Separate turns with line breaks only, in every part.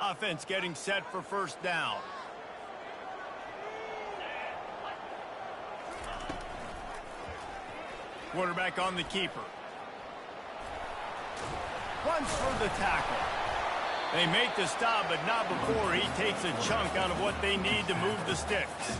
Offense getting set for first down. Quarterback on the keeper. Runs for the tackle. They make the stop, but not before he takes a chunk out of what they need to move the sticks.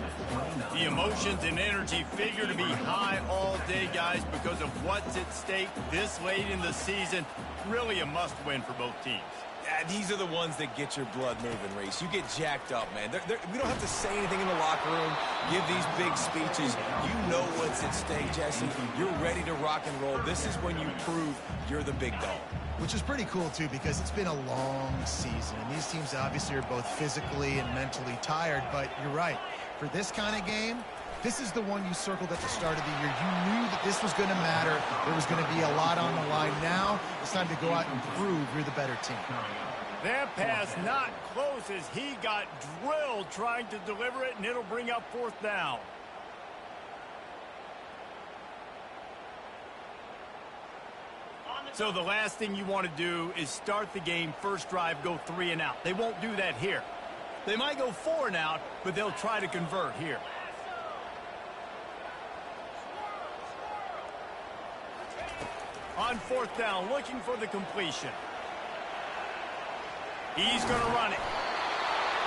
The emotions and energy figure to be high all day, guys, because of what's at stake this late in the season. Really a must-win for both teams.
Yeah, these are the ones that get your blood moving, Reese. You get jacked up, man. We don't have to say anything in the locker room, give these big speeches. You know what's at stake, Jesse. You're ready to rock and roll. This is when you prove you're the big dog.
Which is pretty cool, too, because it's been a long season. And these teams obviously are both physically and mentally tired. But you're right. For this kind of game, this is the one you circled at the start of the year. You knew that this was going to matter. There was going to be a lot on the line. Now it's time to go out and prove you're the better team.
That pass not close as he got drilled trying to deliver it, and it'll bring up fourth down. So the last thing you want to do is start the game, first drive, go 3 and out. They won't do that here. They might go 4 and out, but they'll try to convert here. On fourth down, looking for the completion. He's going to run it.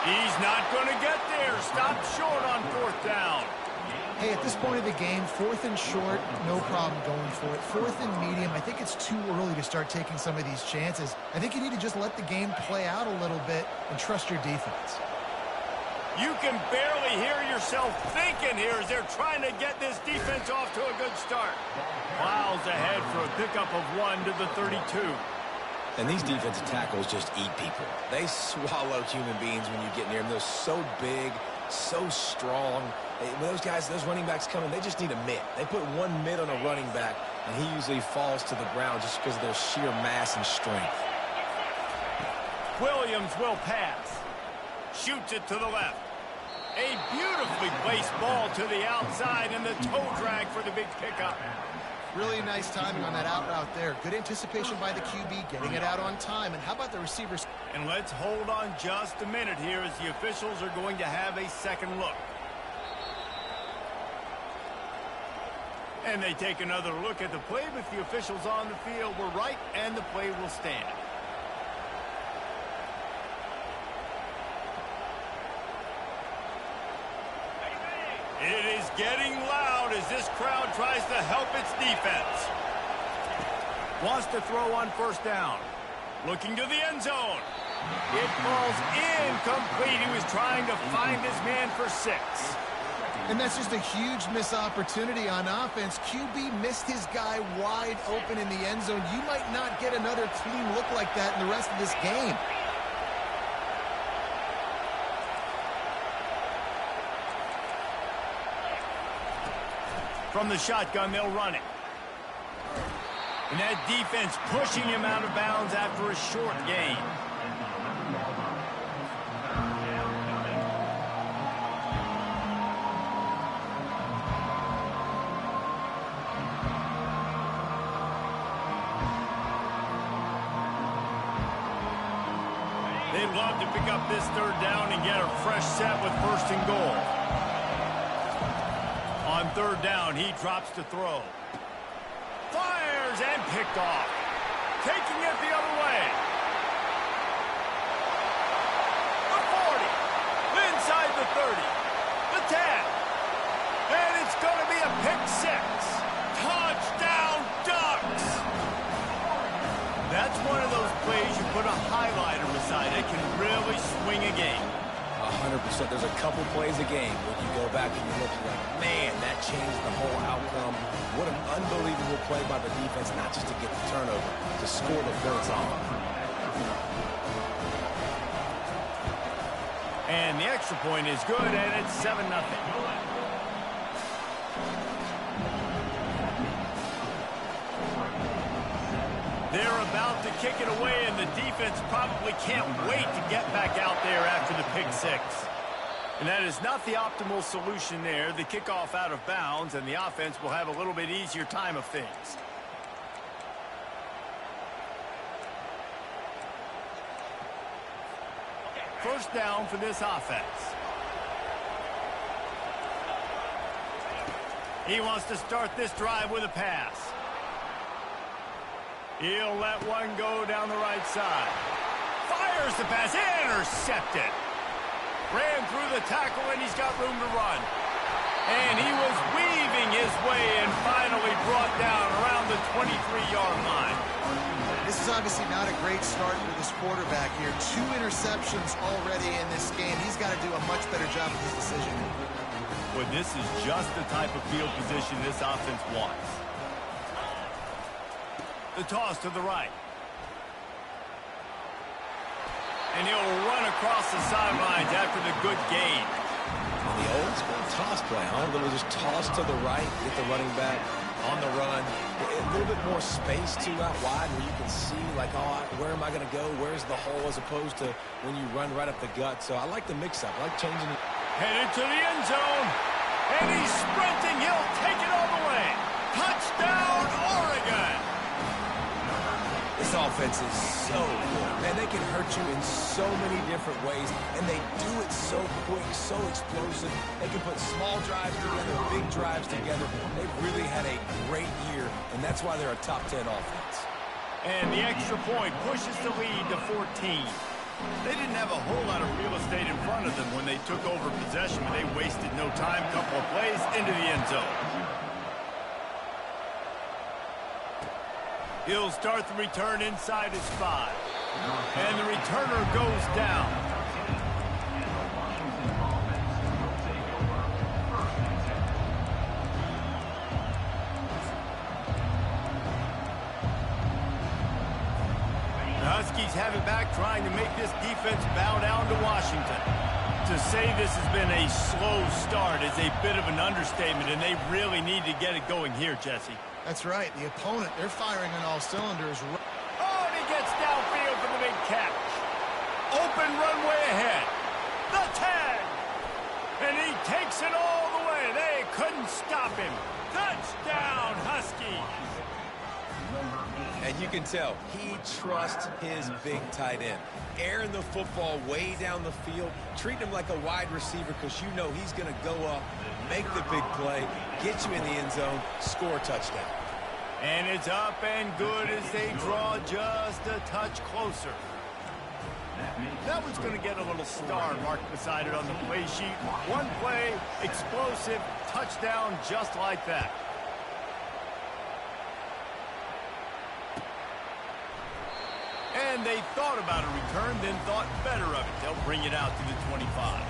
He's not going to get there. Stop short on fourth down.
Hey, at this point of the game, 4th and short, no problem going for it. 4th and medium, I think it's too early to start taking some of these chances. I think you need to just let the game play out a little bit and trust your defense.
You can barely hear yourself thinking here as they're trying to get this defense off to a good start. Miles ahead for a pickup of 1 to the 32.
And these defensive tackles just eat people. They swallow human beings when you get near them. They're so big, so strong. When those guys, those running backs come in, they just need a mitt. They put one mitt on a running back, and he usually falls to the ground just because of their sheer mass and strength.
Williams will pass. Shoots it to the left. A beautifully placed ball to the outside, and the toe drag for the big pickup.
Really nice timing on that out route there. Good anticipation by the QB, getting it out on time. And how about the receivers?
And let's hold on just a minute here as the officials are going to have a second look. And they take another look at the play, but the officials on the field were right, and the play will stand. It is getting loud as this crowd tries to help its defense. Wants to throw on first down. Looking to the end zone. It falls incomplete. He was trying to find his man for 6.
And that's just a huge missed opportunity on offense. QB missed his guy wide open in the end zone. You might not get another clean look like that in the rest of this game.
From the shotgun, they'll run it. And that defense pushing him out of bounds after a short gain. They'd love to pick up this third down and get a fresh set with first and goal. On third down, he drops to throw. Fires and picked off. Taking it the other way. The 40. Inside the 30. The 10. And it's going to be a pick 6. Touchdown Ducks. That's one of those plays you put a highlighter beside it can really swing a game.
100%. There's a couple plays a game when you go back and you look like, man, that changed the whole outcome. What an unbelievable play by the defense, not just to get the turnover, to score the points off.
And the extra point is good, and it's 7-0. They're about to kick it away, and the defense probably can't wait to get back out there after the pick 6. And that is not the optimal solution there. The kickoff out of bounds, and the offense will have a little bit easier time of things. first down for this offense. He wants to start this drive with a pass. He'll let one go down the right side. Fires the pass. Intercepted. Ran through the tackle, and he's got room to run. And he was weaving his way and finally brought down around the 23-yard line.
This is obviously not a great start for this quarterback here. 2 interceptions already in this game. He's got to do a much better job with his decision.
Well, this is just the type of field position this offense wants. The toss to the right. And he'll run across the sidelines after the good gain.
On the old school toss play, huh? A little just toss to the right, get the running back on the run. A little bit more space, too, out wide where you can see, like, oh, where am I going to go? Where's the hole, as opposed to when you run right up the gut. So I like the mix-up. I like changing it.
Headed to the end zone. And he's sprinting. He'll take it all the way. Touchdown, Oregon.
This offense is so good. Man, they can hurt you in so many different ways, and they do it so quick, so explosive. They can put small drives together, big drives together. They've really had a great year, and that's why they're a top 10 offense.
And the extra point pushes the lead to 14. They didn't have a whole lot of real estate in front of them when they took over possession, but they wasted no time. Couple of plays into the end zone. He'll start the return inside his 5. And the returner goes down. The Huskies have it back, trying to make this defense bow down to Washington. To say this has been a slow start is a bit of an understatement, and they really need to get it going here, Jesse.
That's right. The opponent, they're firing on all cylinders.
Oh, and he gets downfield for the big catch. Open runway ahead. The tag. And he takes it all the way. They couldn't stop him. Touchdown, Huskies.
And you can tell he trusts his big tight end. Airing the football way down the field, treat him like a wide receiver, because you know he's going to go up, make the big play, get you in the end zone, score a touchdown.
And it's up and good as they draw just a touch closer. That one's going to get a little star marked beside it on the play sheet. One play, explosive, touchdown just like that. And they thought about a return, then thought better of it. They'll bring it out to the 25.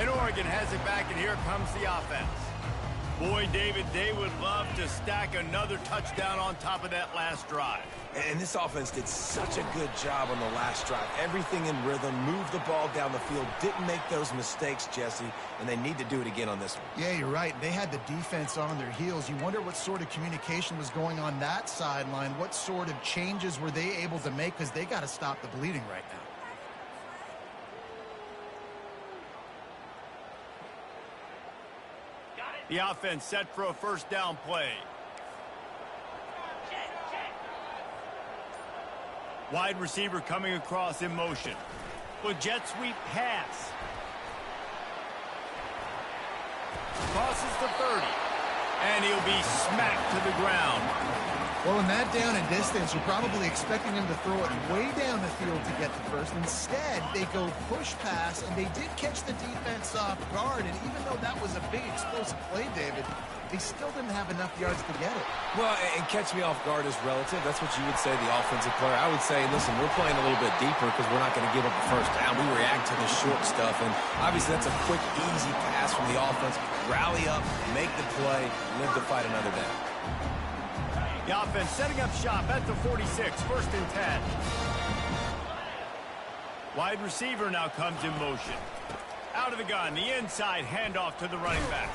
And Oregon has it back, and here comes the offense. Boy, David, they would love to stack another touchdown on top of that last drive.
And this offense did such a good job on the last drive. Everything in rhythm, moved the ball down the field, didn't make those mistakes, Jesse, and they need to do it again on this one.
Yeah, you're right. They had the defense on their heels. You wonder what sort of communication was going on that sideline. What sort of changes were they able to make, because they got to stop the bleeding right now.
The offense set for a first down play. Wide receiver coming across in motion. With jet sweep pass. Crosses the 30. And he'll be smacked to the ground.
Well, in that down and distance, you're probably expecting him to throw it way down the field to get the first. Instead, they go push pass, and they did catch the defense off guard. And even though that was a big explosive play, David, they still didn't have enough yards to get it.
Well, and catch me off guard is relative. That's what you would say, the offensive player. I would say, listen, we're playing a little bit deeper because we're not going to give up the first down. We react to the short stuff, and obviously that's a quick, easy pass from the offense. Rally up, make the play, live to fight another day.
The offense setting up shop at the 46, first and 10. Wide receiver now comes in motion. Out of the gun, the inside handoff to the running back.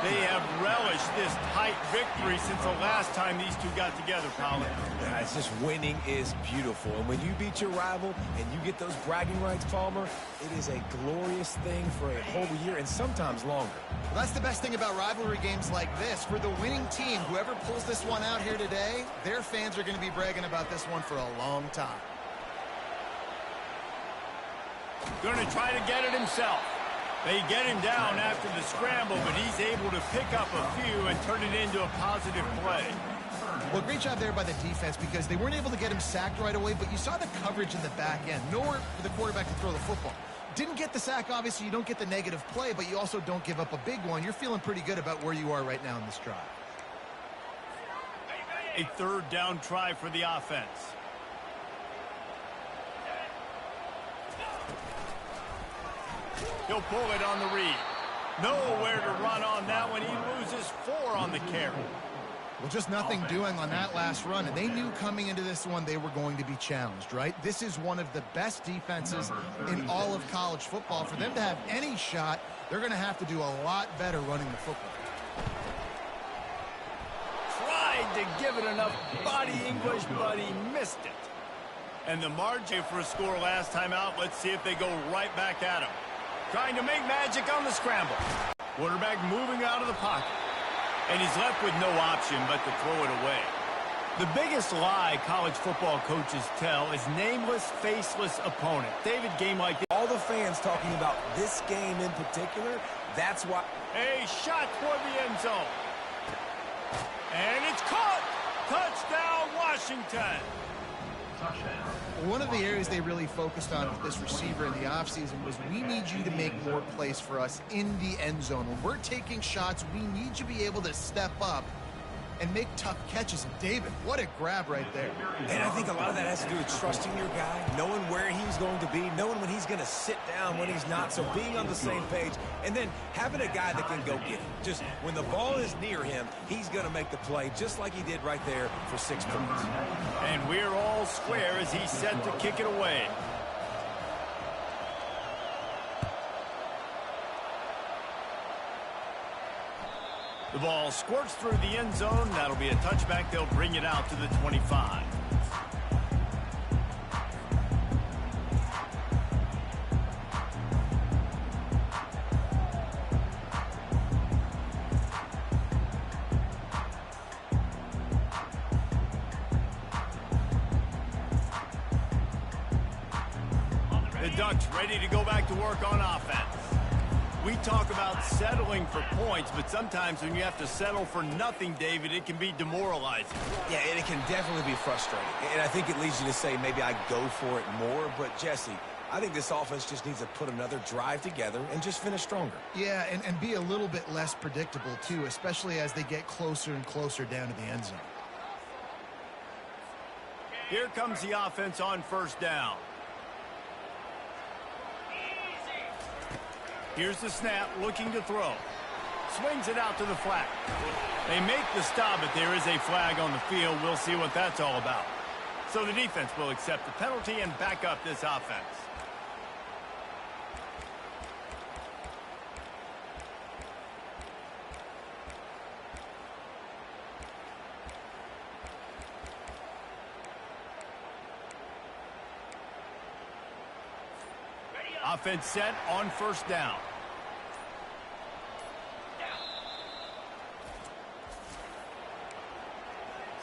They have relished this tight victory since the last time these two got together, Colin.
Yeah, it's just winning is beautiful. And when you beat your rival and you get those bragging rights, Palmer, it is a glorious thing for a whole year and sometimes longer.
Well, that's the best thing about rivalry games like this. For the winning team, whoever pulls this one out here today, their fans are going to be bragging about this one for a long time.
Going to try to get it himself. They get him down after the scramble, but he's able to pick up a few and turn it into a positive play.
Well, great job there by the defense because they weren't able to get him sacked right away, but you saw the coverage in the back end. Nowhere for the quarterback to throw the football. Didn't get the sack, obviously. You don't get the negative play, but you also don't give up a big one. You're feeling pretty good about where you are right now in this drive.
A third down try for the offense. He'll pull it on the read. Nowhere to run on that one. He loses 4 on the carry.
Well, just nothing doing on that last run, and they knew coming into this one they were going to be challenged, right? This is one of the best defenses in all of college football. For them to have any shot, they're going to have to do a lot better running the football.
Tried to give it enough body English, but he missed it. And the margin for a score last time out, let's see if they go right back at him. Trying to make magic on the scramble. Quarterback moving out of the pocket. And he's left with no option but to throw it away. The biggest lie college football coaches tell is nameless, faceless opponent. David, game like this.
All the fans talking about this game in particular, that's why.
A shot toward the end zone. And it's caught. Touchdown, Washington.
One of the areas they really focused on with this receiver in the offseason was we need you to make more plays for us in the end zone. When we're taking shots, we need you to be able to step up and make tough catches. And David, what a grab right there.
And I think a lot of that has to do with trusting your guy, knowing where he's going to be, knowing when he's going to sit down, when he's not, so being on the same page, and then having a guy that can go get it. Just when the ball is near him, he's going to make the play just like he did right there for 6 points.
And we're all square as he's set to kick it away. The ball squirts through the end zone. That'll be a touchback. They'll bring it out to the 25. The Ducks ready to go back to work on offense. We talk about settling for points, but sometimes when you have to settle for nothing, David, it can be demoralizing.
Yeah, and it can definitely be frustrating. And I think it leads you to say maybe I go for it more. But, Jesse, I think this offense just needs to put another drive together and just finish stronger.
Yeah, and be a little bit less predictable, too, especially as they get closer and closer down to the end zone.
Here comes the offense on first down. Here's the snap, looking to throw. Swings it out to the flat. They make the stop, but there is a flag on the field. We'll see what that's all about. So the defense will accept the penalty and back up this offense. Offense set on first down.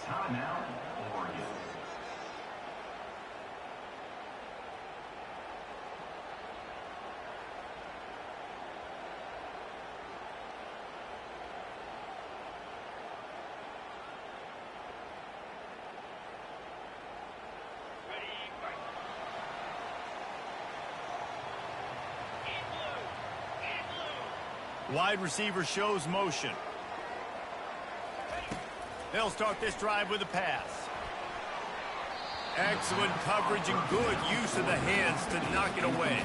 Timeout, Oregon.
Wide receiver shows motion. They'll start this drive with a pass. Excellent coverage and good use of the hands to knock it away.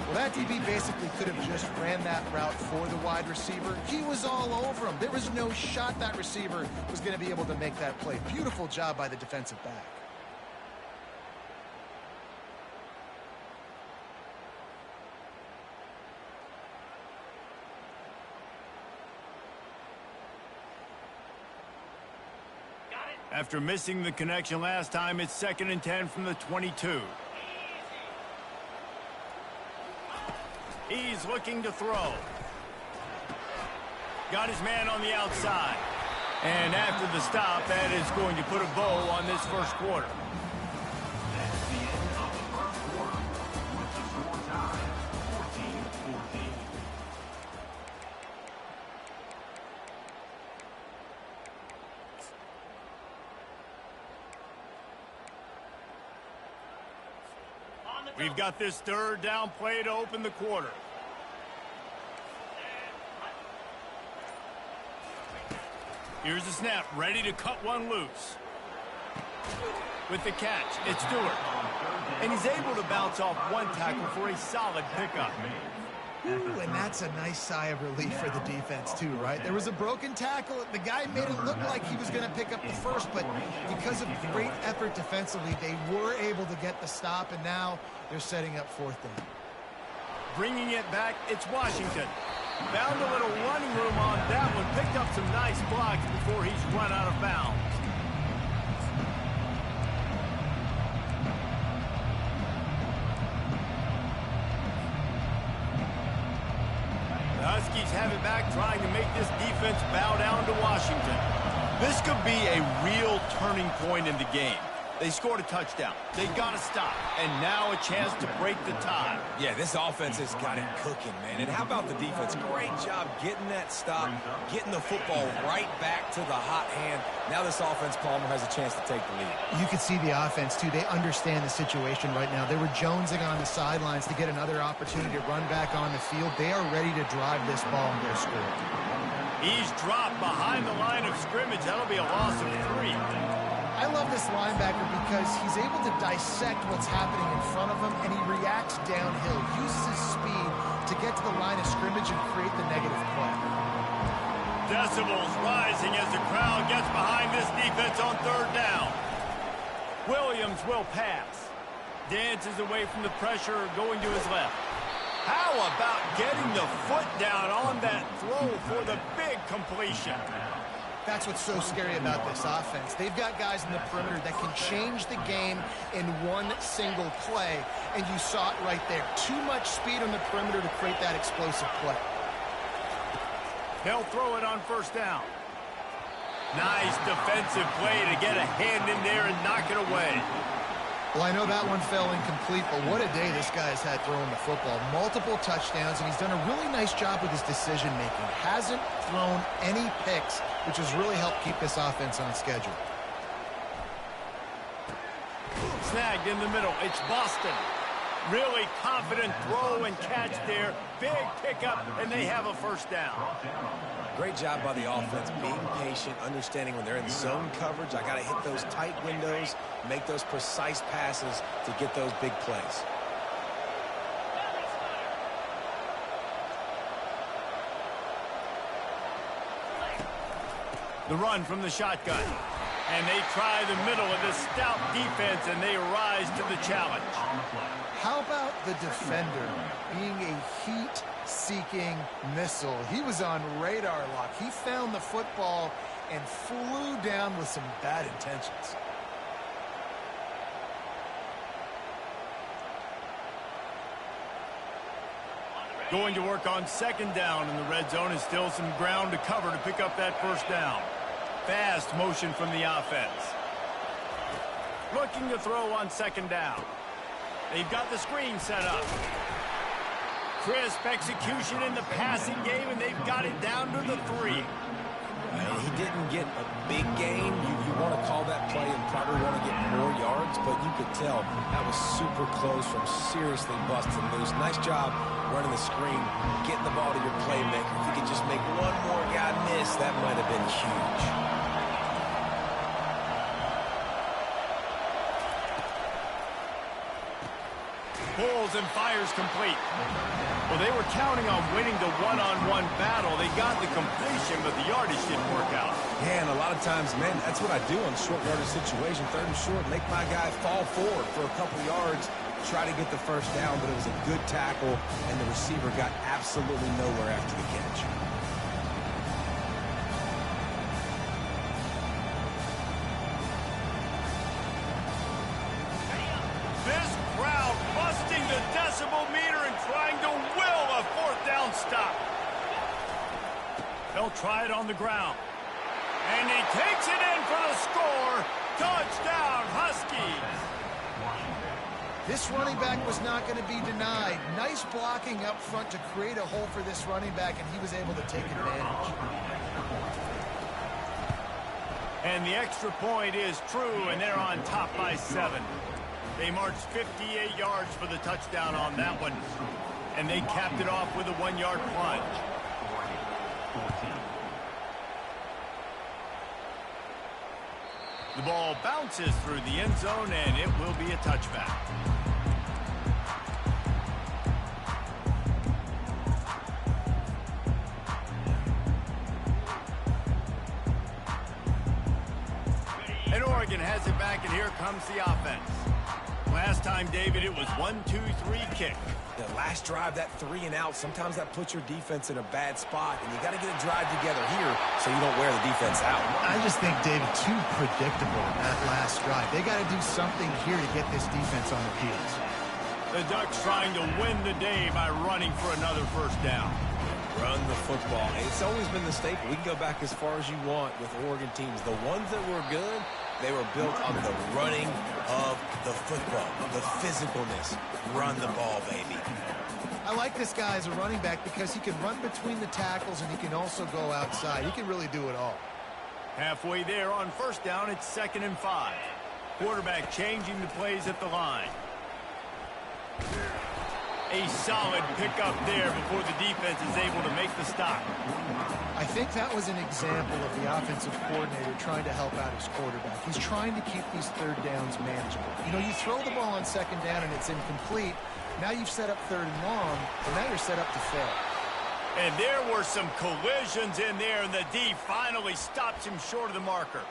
Well, that DB basically could have just ran that route for the wide receiver. He was all over him. There was no shot that receiver was going to be able to make that play. Beautiful job by the defensive back.
After missing the connection last time, it's 2nd and 10 from the 22. He's looking to throw. Got his man on the outside. And after the stop, that is going to put a bow on this first quarter.
That's the end of the first quarter, with the score tied 14-14.
We've got this third down play to open the quarter. Here's the snap, ready to cut one loose. With the catch, it's Stewart. And he's able to bounce off one tackle for a solid pickup.
Ooh, and that's a nice sigh of relief for the defense, too, right? There was a broken tackle. The guy made it look like he was going to pick up the first, but because of great effort defensively, they were able to get the stop, and now they're setting up 4th down.
Bringing it back, it's Washington. Found a little running room on that one. Picked up some nice blocks before he's run out of bounds. The Huskies have it back, trying to make this defense bow down to Washington. This could be a real turning point in the game. They scored a touchdown. They got to stop. And now a chance to break the tie.
Yeah, this offense has got it cooking, man. And how about the defense? Great job getting that stop, getting the football right back to the hot hand. Now this offense, Palmer, has a chance to take the lead.
You can see the offense, too. They understand the situation right now. They were jonesing on the sidelines to get another opportunity to run back on the field. They are ready to drive this ball and go score.
He's dropped behind the line of scrimmage. That'll be a loss of 3.
I love this linebacker because he's able to dissect what's happening in front of him, and he reacts downhill, uses his speed to get to the line of scrimmage and create the negative play.
Decibels rising as the crowd gets behind this defense on 3rd down. Williams will pass. Dances away from the pressure, going to his left. How about getting the foot down on that throw for the big completion?
That's what's so scary about this offense. They've got guys in the perimeter that can change the game in one single play, and you saw it right there. Too much speed on the perimeter to create that explosive play.
They'll throw it on 1st down. Nice defensive play to get a hand in there and knock it away.
Well, I know that one fell incomplete, but what a day this guy has had throwing the football. Multiple touchdowns, and he's done a really nice job with his decision-making. Hasn't thrown any picks, which has really helped keep this offense on schedule.
Snagged in the middle. It's Boston. Really confident throw and catch there. Big pickup, and they have a 1st down.
Great job by the offense, being patient, understanding when they're in zone coverage, I got to hit those tight windows, make those precise passes to get those big plays.
The run from the shotgun. And they try the middle of this stout defense, and they rise to the challenge.
How about the defender being a heat-seeking missile? He was on radar lock. He found the football and flew down with some bad intentions.
Going to work on 2nd down in the red zone, is still some ground to cover to pick up that 1st down. Fast motion from the offense. Looking to throw on 2nd down. They've got the screen set up. Crisp execution in the passing game, and they've got it down to the 3.
He didn't get a big gain. You want to call that play and probably want to get more yards, but you could tell that was super close from seriously busting loose. Nice job running the screen, getting the ball to your playmaker. If you could just make one more guy miss, that might have been huge.
Pulls and fires complete. Well, they were counting on winning the one-on-one battle. They got the completion, but the yardage didn't work out.
Yeah, and a lot of times, man, that's what I do on short yardage situation. 3rd and short, make my guy fall forward for a couple yards, try to get the 1st down, but it was a good tackle, and the receiver got absolutely nowhere after the catch.
This crowd busting the decibel meter and trying to will a fourth down stop. They'll try it on the ground. And he takes it in for the score. Touchdown, Huskies.
This running back was not going to be denied. Nice blocking up front to create a hole for this running back, and he was able to take advantage.
And the extra point is true, and they're on top by 7. They marched 58 yards for the touchdown on that one, and they capped it off with a 1-yard plunge. The ball bounces through the end zone, and it will be a touchback. And Oregon has it back, and here comes the offense. Last time, David, it was 1-2-3 kick.
The last drive, that 3 and out, sometimes that puts your defense in a bad spot, and you got to get a drive together here so you don't wear the defense out.
I just think, David, too predictable that last drive. They got to do something here to get this defense on their heels.
The Ducks trying to win the day by running for another first down.
Run the football. It's always been the staple. We can go back as far as you want with Oregon teams. The ones that were good, they were built on the running of the football, the physicalness. Run the ball, baby.
I like this guy as a running back because he can run between the tackles and he can also go outside. He can really do it all.
Halfway there on first down, it's 2nd and 5. Quarterback changing the plays at the line. A solid pickup there before the defense is able to make the stop.
I think that was an example of the offensive coordinator trying to help out his quarterback. He's trying to keep these third downs manageable. You know, you throw the ball on 2nd down and it's incomplete. Now you've set up 3rd and long, and now you're set up to fail.
And there were some collisions in there, and the D finally stops him short of the marker.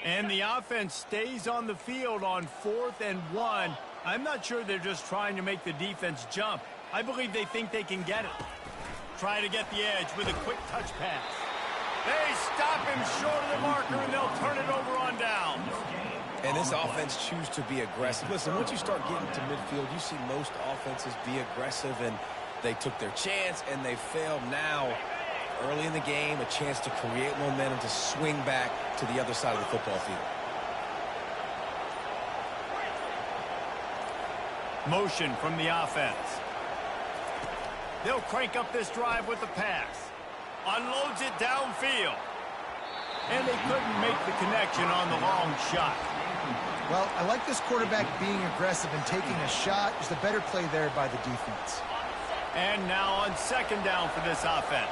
And the offense stays on the field on 4th and 1. I'm not sure they're just trying to make the defense jump. I believe they think they can get it. Try to get the edge with a quick touch pass. They stop him short of the marker, and they'll turn it over on down.
And this offense choose to be aggressive. Listen, once you start getting to midfield, you see most offenses be aggressive, and they took their chance, and they failed now. Early in the game, a chance to create momentum to swing back to the other side of the football field.
Motion from the offense. They'll crank up this drive with the pass. Unloads it downfield. And they couldn't make the connection on the long shot.
Well, I like this quarterback being aggressive and taking a shot. Just a better play there by the defense.
And now on 2nd down for this offense.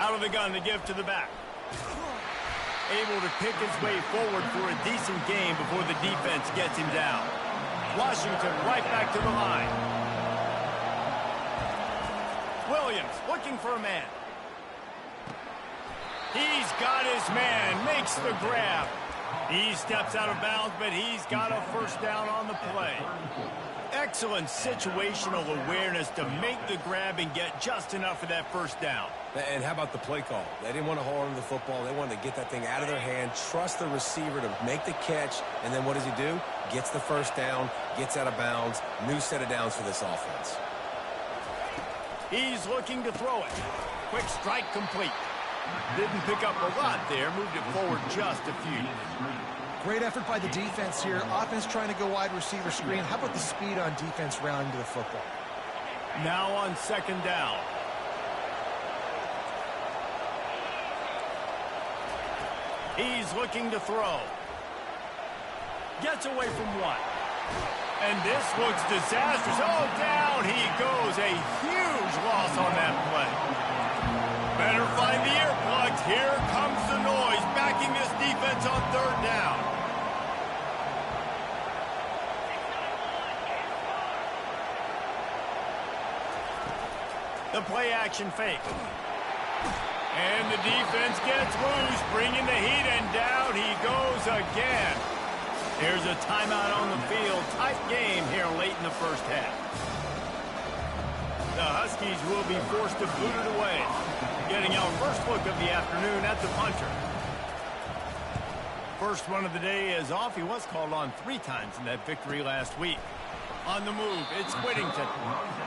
Out of the gun to give to the back. Able to pick his way forward for a decent game before the defense gets him down. Washington right back to the line. Williams looking for a man. He's got his man, makes the grab. He steps out of bounds, but he's got a first down on the play. Excellent situational awareness to make the grab and get just enough for that first down.
And how about the play call? They didn't want to hold on to the football. They wanted to get that thing out of their hand, trust the receiver to make the catch, and then what does he do? Gets the first down, gets out of bounds. New set of downs for this offense.
He's looking to throw it. Quick strike complete. Didn't pick up a lot there, moved it forward just a few.
Great effort by the defense here. Offense trying to go wide receiver screen. How about the speed on defense rounding to the football?
Now on 2nd down. He's looking to throw. Gets away from one. And this looks disastrous. Oh, down he goes. A huge loss on that play. Better find the earplugs. Here comes the noise, backing this defense on 3rd down. The play action fake. And the defense gets loose, bringing the heat, and down he goes again. Here's a timeout on the field. Tight game here late in the first half. The Huskies will be forced to boot it away. Getting our first look of the afternoon at the punter. First run of the day is off. He was called on 3 times in that victory last week. On the move, it's Whittington.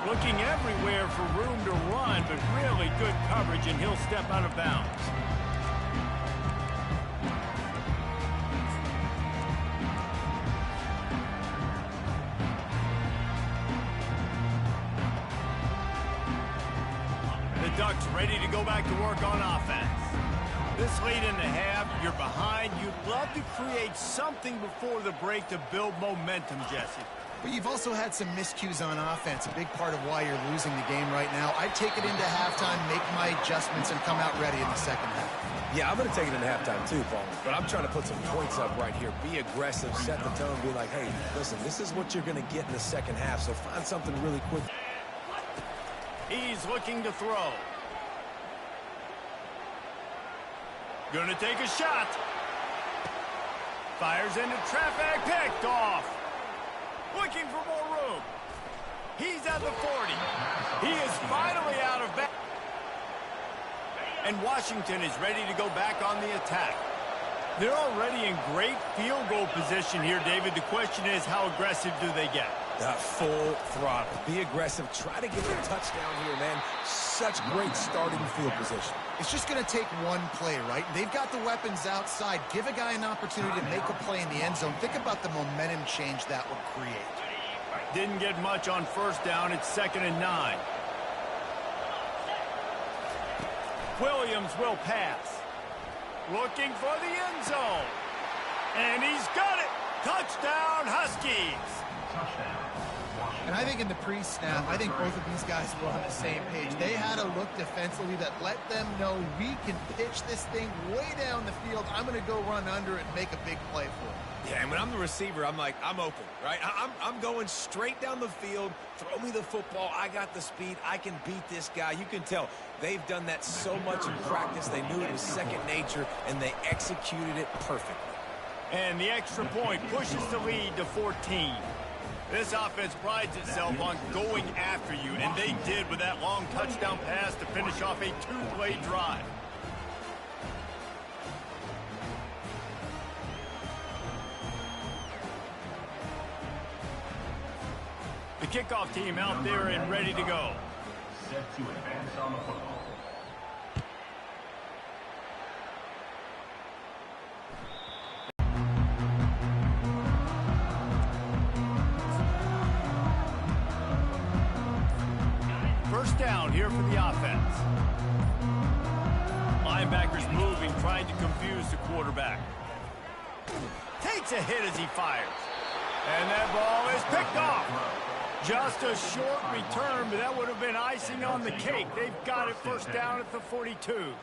Looking everywhere for room to run, but really good coverage, and he'll step out of bounds. The Ducks ready to go back to work on offense. This late in the half, you're behind. You'd love to create something before the break to build momentum, Jesse.
But you've also had some miscues on offense, a big part of why you're losing the game right now. I'd take it into halftime, make my adjustments, and come out ready in the second half.
Yeah, I'm going to take it into halftime too, Paul. But I'm trying to put some points up right here. Be aggressive, set the tone, be like, hey, listen, this is what you're going to get in the second half, so find something really quick.
He's looking to throw. Gonna take a shot. Fires into traffic, picked off. Looking for more room. He's at the 40. He is finally out of bounds. And Washington is ready to go back on the attack. They're already in great field goal position here, David. The question is, how aggressive do they get?
Full throttle. Be aggressive. Try to get a touchdown here, man. Such great starting field position.
It's just going to take one play, right? They've got the weapons outside. Give a guy an opportunity to make a play in the end zone. Think about the momentum change that would create.
Didn't get much on first down. It's 2nd and 9. Williams will pass. Looking for the end zone. And he's got it. Touchdown, Huskies.
And I think in the pre-snap, I think both of these guys were on the same page. They had a look defensively that let them know we can pitch this thing way down the field. I'm going to go run under it and make a big play for it.
Yeah, and when I'm the receiver, I'm like, I'm open, right? I'm going straight down the field. Throw me the football. I got the speed. I can beat this guy. You can tell they've done that so much in practice. They knew it was second nature, and they executed it perfectly.
And the extra point pushes the lead to 14. This offense prides itself on going after you, and they did with that long touchdown pass to finish off a 2-play drive. The kickoff team out there and ready to go.
Set to advance on the football.
First down here for the offense. Linebackers moving, trying to confuse the quarterback. Takes a hit as he fires. And that ball is picked off. Just a short return, but that would have been icing on the cake. They've got it first down at the 42.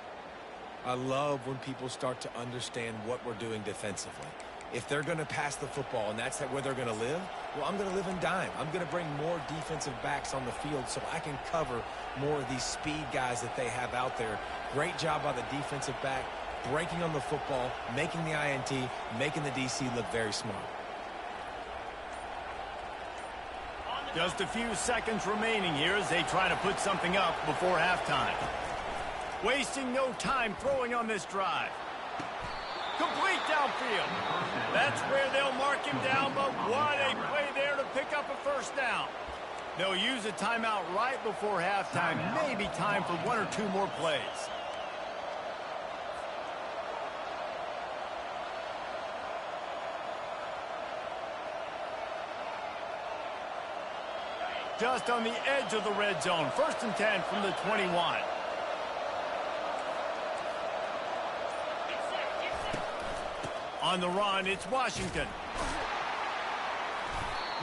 I love when people start to understand what we're doing defensively. If they're going to pass the football and that's where they're going to live, well, I'm going to live in dime. I'm going to bring more defensive backs on the field so I can cover more of these speed guys that they have out there. Great job by the defensive back, breaking on the football, making the INT, making the DC look very smart.
Just a few seconds remaining here as they try to put something up before halftime. Wasting no time throwing on this drive. Complete downfield. That's where they'll mark him down, but what a play there to pick up a first down. They'll use a timeout right before halftime. Maybe time for 1 or 2 more plays. Just on the edge of the red zone. 1st and 10 from the 21. On the run, it's Washington.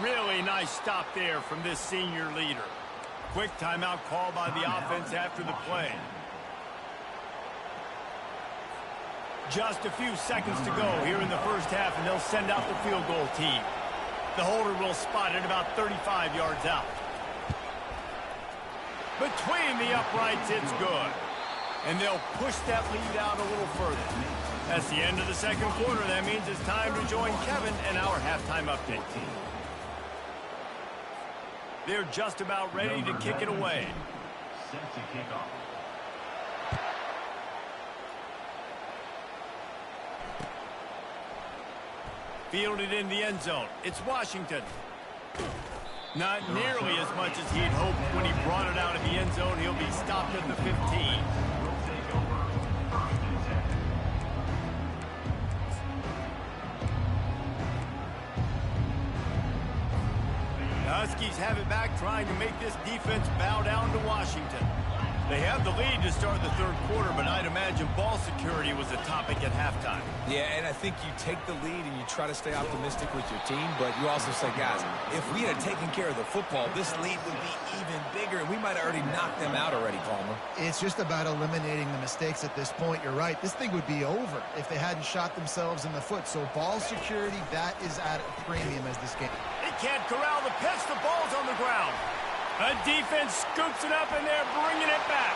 Really nice stop there from this senior leader. Quick timeout call by the offense after the play. Just a few seconds to go here in the first half, and they'll send out the field goal team. The holder will spot it about 35 yards out. Between the uprights, it's good. And they'll push that lead out a little further. That's the end of the second quarter. That means it's time to join Kevin and our halftime update. They're just about ready to kick it away.
Set to kick off.
Fielded in the end zone. It's Washington. Not nearly as much as he'd hoped when he brought it out of the end zone. He'll be stopped at the 15.
Will take over first and 10.
The Huskies have it back, trying to make this defense bow down to Washington. They have the lead to start the third quarter, but I'd imagine ball security was a topic at halftime.
Yeah, and I think you take the lead and you try to stay optimistic with your team, but you also say, guys, if we had taken care of the football, this lead would be even bigger, and we might have already knocked them out already, Palmer.
It's just about eliminating the mistakes at this point. You're right. This thing would be over if they hadn't shot themselves in the foot. So ball security, that is at a premium as this game.
He can't corral the pitch. The ball's on the ground. A defense scoops it up, and they're bringing it back.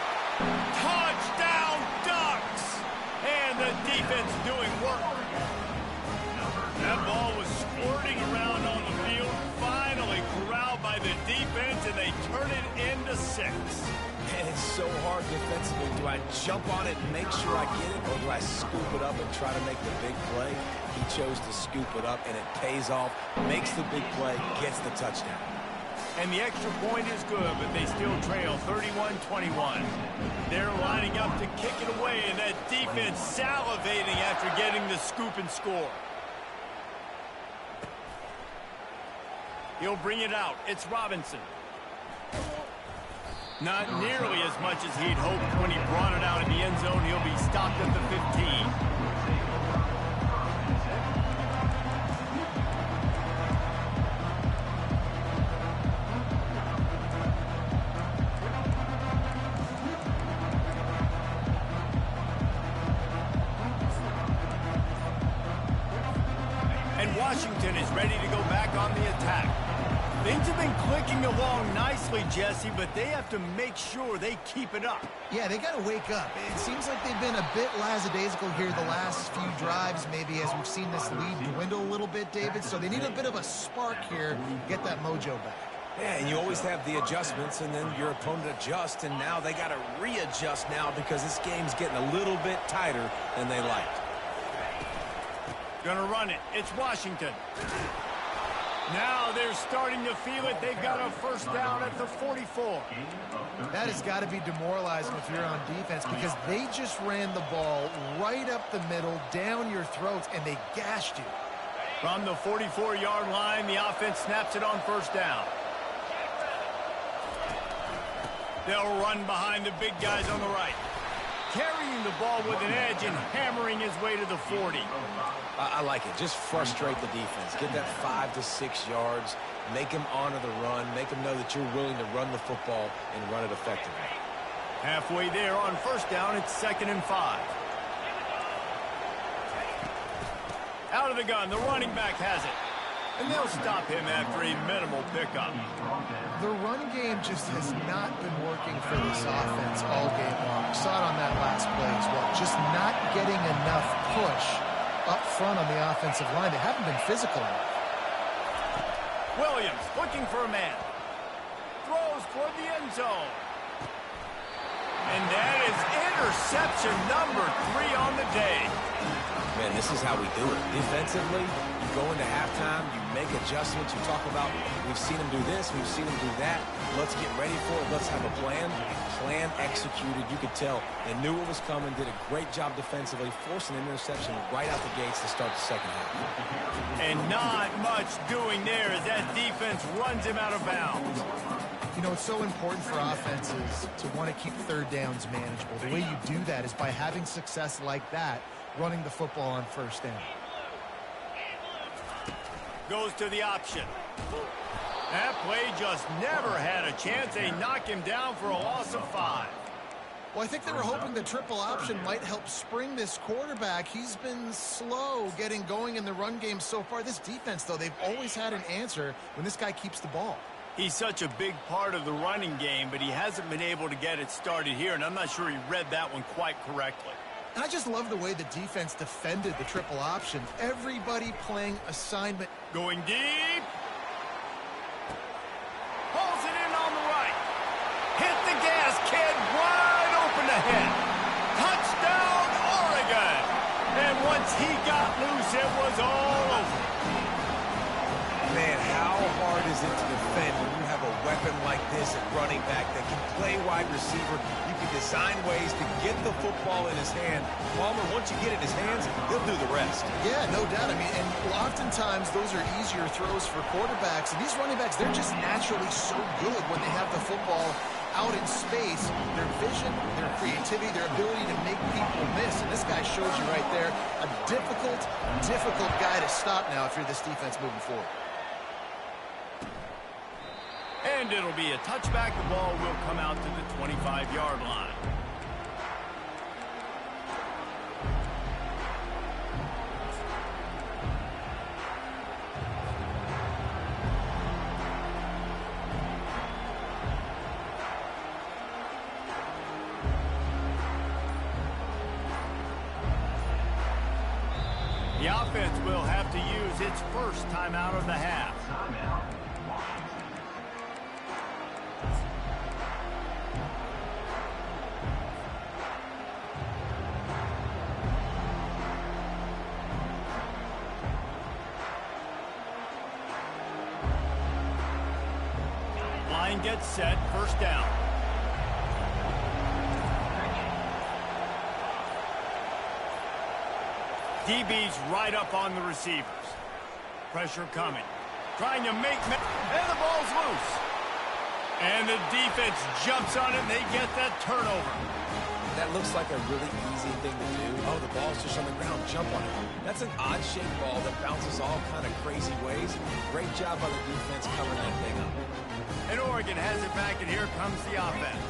Touchdown, Ducks! And the defense doing work. That ball was squirting around on the field, finally corralled by the defense, and they turn it into 6.
And it's so hard defensively. Do I jump on it and make sure I get it, or do I scoop it up and try to make the big play? He chose to scoop it up, and it pays off, makes the big play, gets the touchdown.
And the extra point is good, but they still trail 31-21. They're lining up to kick it away, and that defense salivating after getting the scoop and score. He'll bring it out. It's Robinson. Not nearly as much as he'd hoped when he brought it out in the end zone. He'll be stopped at the 15. Washington is ready to go back on the attack. Things have been clicking along nicely, Jesse, but they have to make sure they keep it up.
Yeah, they got to wake up. It seems like they've been a bit lackadaisical here the last few drives, maybe as we've seen this lead dwindle a little bit, David. So they need a bit of a spark here to get that mojo back.
Yeah, and you always have the adjustments, and then your opponent adjusts, and now they got to readjust now because this game's getting a little bit tighter than they liked.
Gonna run it. It's Washington. Now they're starting to feel it. They've got a first down at the 44.
That has got to be demoralizing if you're on defense because they just ran the ball right up the middle, down your throats, and they gashed you.
From the 44-yard line, the offense snaps it on first down. They'll run behind the big guys on the right. Carrying the ball with an edge and hammering his way to the 40.
I like it. Just frustrate the defense. Get that 5 to 6 yards. Make them honor the run. Make them know that you're willing to run the football and run it effectively.
Halfway there on first down, it's 2nd and 5. Out of the gun, the running back has it. And they'll stop him after a minimal pickup.
The run game just has not been working for this offense all game long. We saw it on that last play as well. Just not getting enough push up front on the offensive line. They haven't been physical enough.
Williams looking for a man. Throws toward the end zone. And that is interception number 3 on the day.
Man, this is how we do it. Defensively, you go into halftime, you make adjustments. You talk about, we've seen them do this, we've seen them do that. Let's get ready for it. Let's have a plan. Plan executed. You could tell they knew what was coming, did a great job defensively, forcing an interception right out the gates to start the second half.
And not much doing there as that defense runs him out of bounds.
You know, it's so important for offenses to want to keep third downs manageable. The way you do that is by having success like that, running the football on first down.
Goes to the option. That play just never had a chance. They knock him down for a loss of 5.
Well, I think they were hoping the triple option might help spring this quarterback. He's been slow getting going in the run game so far. This defense, though, they've always had an answer when this guy keeps the ball.
He's such a big part of the running game, but he hasn't been able to get it started here, and I'm not sure he read that one quite correctly.
And I just love the way the defense defended the triple option. Everybody playing assignment.
Going deep. Pulls it in on the right. Hit the gas, kid. Wide open ahead. Touchdown, Oregon. And once he got loose, it was all over.
Man, how hard is it to defend when you have a weapon like this at running back that can play wide receiver? You can design ways to get the football in his hand. Palmer, once you get it in his hands, he'll do the rest.
Yeah, no doubt. I mean, and oftentimes those are easier throws for quarterbacks. And these running backs, they're just naturally so good when they have the football out in space. Their vision, their creativity, their ability to make people miss. And this guy shows you right there a difficult guy to stop now if you're this defense moving forward.
And it'll be a touchback. The ball will come out to the 25-yard line. The offense will have to use its first timeout of the half. Line gets set, first down. DB's right up on the receivers. Pressure coming. Trying to make... And the ball's loose. And the defense jumps on it, and they get that turnover.
That looks like a really easy thing to do. Oh, the ball's just on the ground. Jump on it. That's an odd-shaped ball that bounces all kind of crazy ways. Great job by the defense covering that thing up.
And Oregon has it back, and here comes the offense.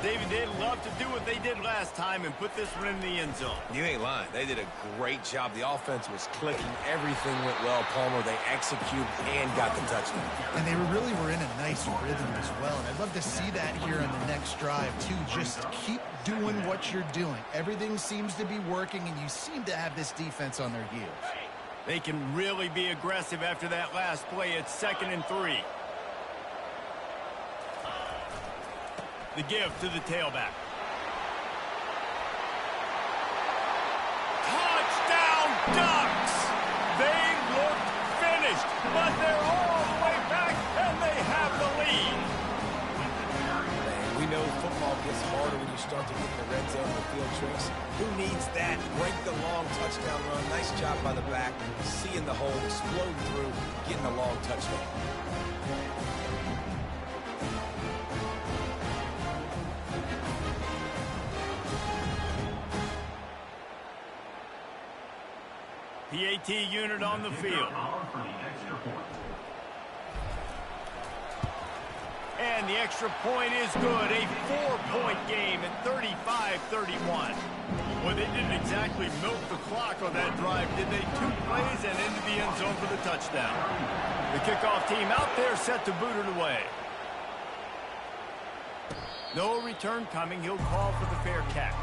David, they'd love to do what they did last time and put this one in the end zone.
You ain't lying. They did a great job. The offense was clicking. Everything went well. Palmer, they executed and got the touchdown.
And they really were in a nice rhythm as well. And I'd love to see that here on the next drive, too. Just keep doing what you're doing. Everything seems to be working, and you seem to have this defense on their heels.
They can really be aggressive after that last play. It's 2nd and 3. The give to the tailback. Touchdown, Ducks! They look finished, but they're all the way back, and they have the lead.
Man, we know football gets harder when you start to get in the red zone with field trips. Who needs that? Break the long touchdown run. Nice job by the back. Seeing the hole, exploding through, getting a long touchdown.
PAT unit on the field. And the extra point is good. A 4-point game at 35-31. Well, they didn't exactly milk the clock on that drive, did they? 2 plays and into the end zone for the touchdown. The kickoff team out there set to boot it away. No return coming. He'll call for the fair catch.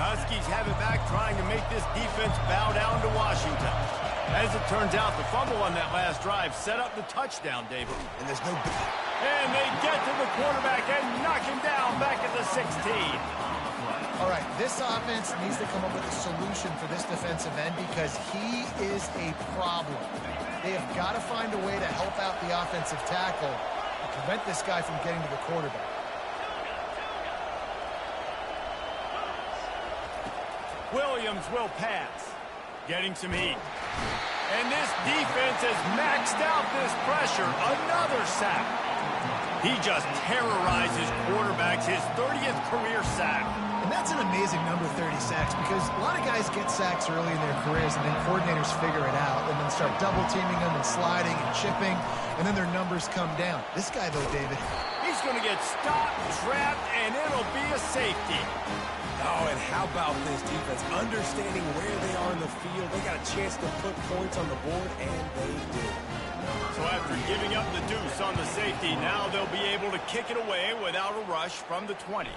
Huskies have it back, trying to make this defense bow down to Washington. As it turns out, the fumble on that last drive set up the touchdown, David.
And there's no...
And they get to the quarterback and knock him down back at the 16.
All right, this offense needs to come up with a solution for this defensive end because he is a problem. They have got to find a way to help out the offensive tackle and prevent this guy from getting to the quarterback.
Williams will pass, getting some heat. And this defense has maxed out this pressure. Another sack. He just terrorizes quarterbacks, his 30th career sack.
And that's an amazing number, 30 sacks, because a lot of guys get sacks early in their careers, and then coordinators figure it out and then start double-teaming them and sliding and chipping, and then their numbers come down. This guy, though, David, he
He's going to get stopped, trapped, and it'll be a safety.
Oh, and how about this defense? Understanding where they are in the field. They got a chance to put points on the board, and they did.
So after giving up the deuce on the safety, now they'll be able to kick it away without a rush from the 20.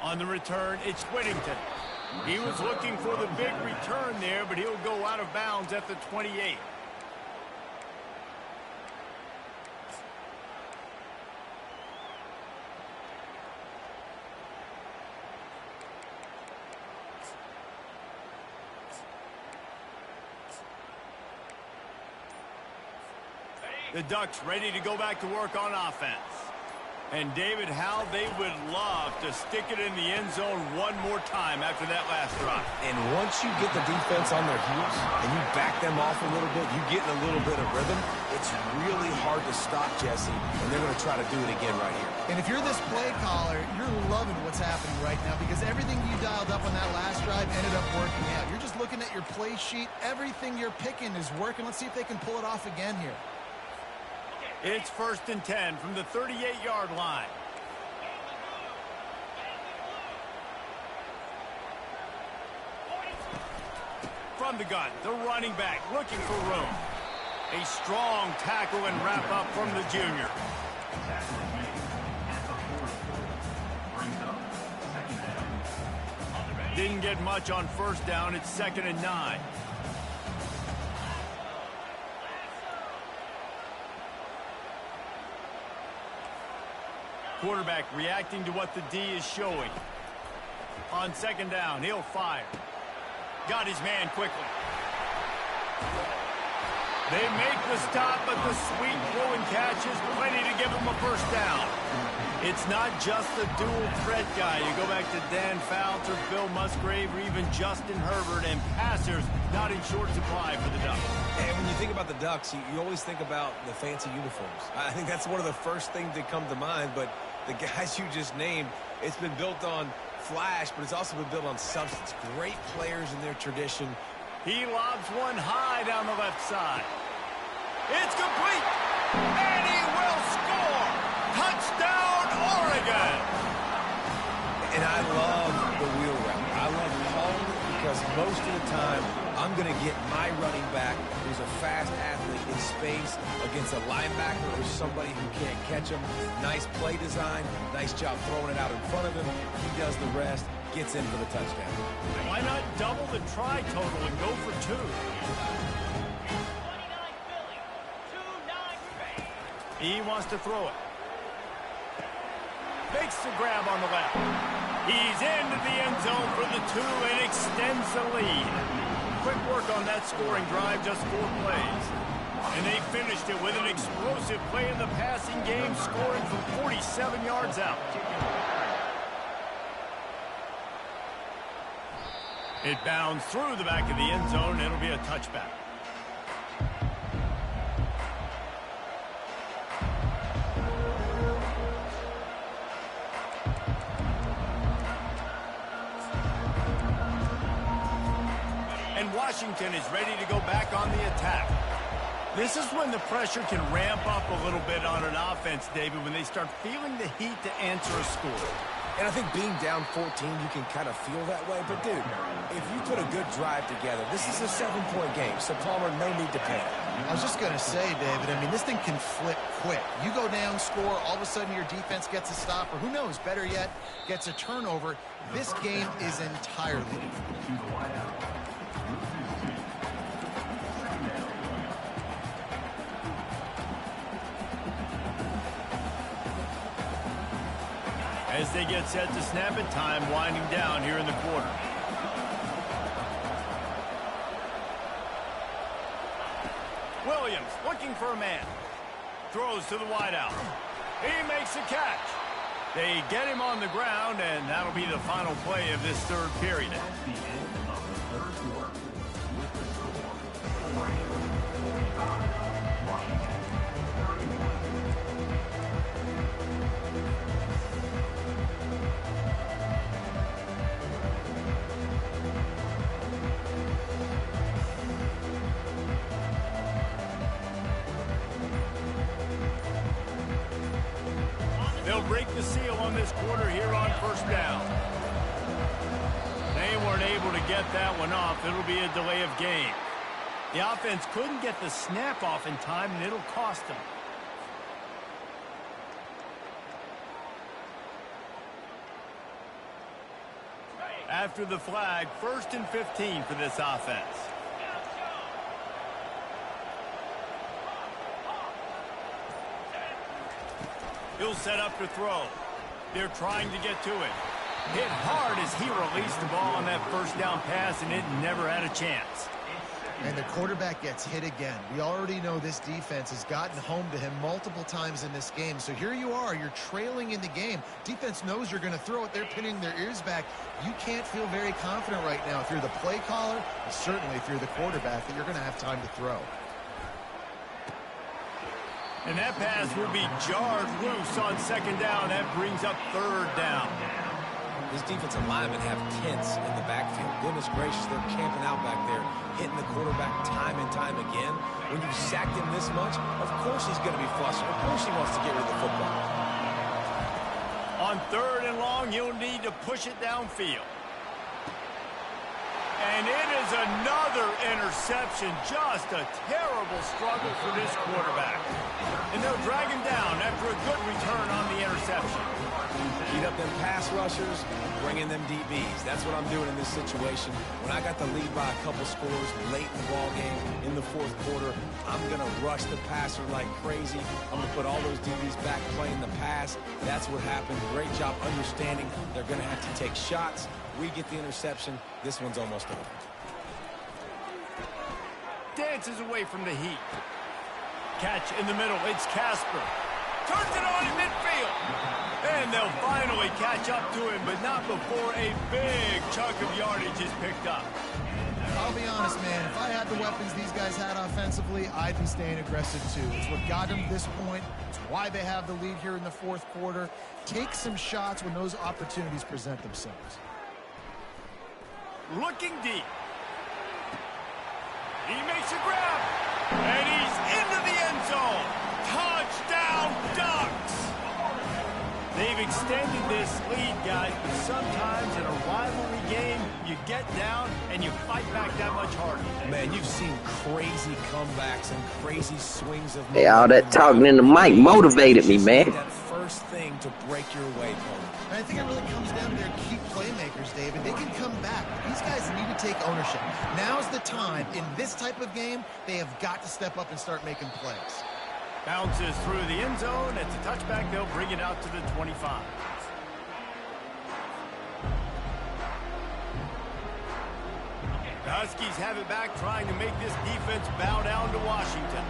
On the return, it's Whittington. He was looking for the big return there, but he'll go out of bounds at the 28. The Ducks ready to go back to work on offense. And David, how they would love to stick it in the end zone one more time after that last drive.
And once you get the defense on their heels and you back them off a little bit, you get in a little bit of rhythm, it's really hard to stop, Jesse, and they're going to try to do it again right here.
And if you're this play caller, you're loving what's happening right now because everything you dialed up on that last drive ended up working out. You're just looking at your play sheet. Everything you're picking is working. Let's see if they can pull it off again here.
It's 1st and 10 from the 38-yard line. From the gun, the running back looking for room. A strong tackle and wrap up from the junior. Didn't get much on 1st down. It's 2nd and 9. Quarterback reacting to what the D is showing. On 2nd down, he'll fire. Got his man quickly. They make the stop, but the sweet throw and catch is plenty to give him a 1st down. It's not just the dual threat guy. You go back to Dan Fouts or Bill Musgrave or even Justin Herbert, and passers not in short supply for the Ducks.
And when you think about the Ducks, you always think about the fancy uniforms. I think that's one of the first things that come to mind, but the guys you just named, it's been built on flash, but it's also been built on substance. Great players in their tradition.
He lobs one high down the left side. It's complete, and he will score. Touchdown, Oregon.
And I love the wheel route. I love calling it because most of the time, I'm going to get my running back, who's a fast athlete, in space against a linebacker or somebody who can't catch him. Nice play design, nice job throwing it out in front of him. He does the rest, gets in for the touchdown.
Why not double the try total and go for 2? He wants to throw it. Makes the grab on the left. He's into the end zone for the 2 and extends the lead. Quick work on that scoring drive, just 4 plays. And they finished it with an explosive play in the passing game, scoring from 47 yards out. It bounds through the back of the end zone, and it'll be a touchback. And Washington is ready to go back on the attack. This is when the pressure can ramp up a little bit on an offense, David, when they start feeling the heat to answer a score.
And I think being down 14, you can kind of feel that way. But, dude, if you put a good drive together, this is a 7-point game. So, Palmer, no need to panic.
I was just going to say, David, I mean, this thing can flip quick. You go down, score, all of a sudden your defense gets a stop, or who knows, better yet, gets a turnover. This game is entirely different.
As they get set to snap it, time winding down here in the quarter. Williams looking for a man. Throws to the wideout. He makes a catch. They get him on the ground, and that'll be the final play of this 3rd period.
That's the end of the 3rd quarter. With the score, Oregon 45, Washington 31.
break the seal on this quarter here on first down. They weren't able to get that one off. It'll be a delay of game. The offense couldn't get the snap off in time, and it'll cost them. After the flag, 1st and 15 for this offense. He'll set up to throw. They're trying to get to it. Hit hard as he released the ball on that first down pass, and it never had a chance.
And the quarterback gets hit again. We already know this defense has gotten home to him multiple times in this game. So here you are, you're trailing in the game. Defense knows you're going to throw it. They're pinning their ears back. You can't feel very confident right now if you're the play caller, and certainly if you're the quarterback, that you're going to have time to throw.
And that pass will be jarred loose on second down. That brings up third down.
This defensive linemen have tents in the backfield. Goodness gracious, they're camping out back there, hitting the quarterback time and time again. When you sacked him this much, of course he's going to be flustered. Of course he wants to get rid of the football.
On third and long, you'll need to push it downfield. And it is another interception. Just a terrible struggle for this quarterback. And they'll drag him down after a good return on the interception.
Beat up them pass rushers, bring in them DBs. That's what I'm doing in this situation. When I got the lead by a couple scores late in the ball game, in the fourth quarter, I'm going to rush the passer like crazy. I'm going to put all those DBs back playing the pass. That's what happened. Great job understanding they're going to have to take shots. We get the interception. This one's almost over.
Dances away from the heat. Catch in the middle. It's Casper. Turns it on in midfield. And they'll finally catch up to him, but not before a big chunk of yardage is picked up.
I'll be honest, man. If I had the weapons these guys had offensively, I'd be staying aggressive too. It's what got them to this point. It's why they have the lead here in the fourth quarter. Take some shots when those opportunities present themselves.
Looking deep. He makes a grab. And he's into the end zone. Touchdown, Ducks! They've extended this lead, guys, but sometimes in a rivalry game, you get down and you fight back that much harder.
Man, you've seen crazy comebacks and crazy swings of...
Hey, all that talking in the mic motivated me, man.
That first thing to break your way, Cole.
And I think it really comes down to their key playmakers, David. They can come back. These guys need to take ownership. Now's the time. In this type of game, they have got to step up and start making plays.
Bounces through the end zone. It's a touchback. They'll bring it out to the 25. The Huskies have it back, trying to make this defense bow down to Washington.